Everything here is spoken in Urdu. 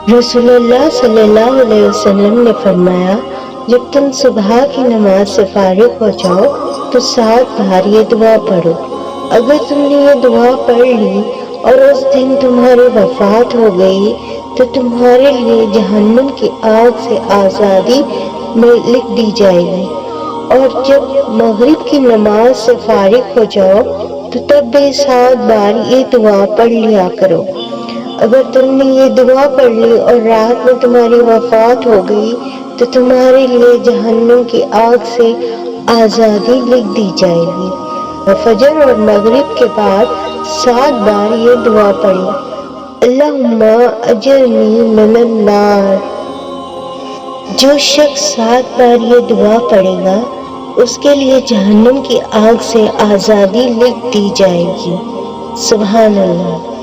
رسول اللہ صلی اللہ علیہ وسلم نے فرمایا، جب تم صبح کی نماز سے فارغ ہو جاؤ تو 7 بار یہ دعا پڑھو۔ اگر تم نے یہ دعا پڑھ لی اور اس دن تمہاری وفات ہو گئی تو تمہارے لیے جہنم کی آگ سے آزادی میں لکھ دی جائے گی۔ اور جب مغرب کی نماز سے فارغ ہو جاؤ تو تب بھی 7 بار یہ دعا پڑھ لیا کرو۔ اگر تم نے یہ دعا پڑھ لی اور رات میں تمہاری وفات ہو گئی تو تمہارے لیے جہنم کی آگ سے آزادی لکھ دی جائے گی۔ فجر اور مغرب کے بعد 7 بار یہ دعا پڑھی، اللہم اجرنی من النار۔ جو شخص 7 بار یہ دعا پڑھے گا اس کے لیے جہنم کی آگ سے آزادی لکھ دی جائے گی۔ سبحان اللہ۔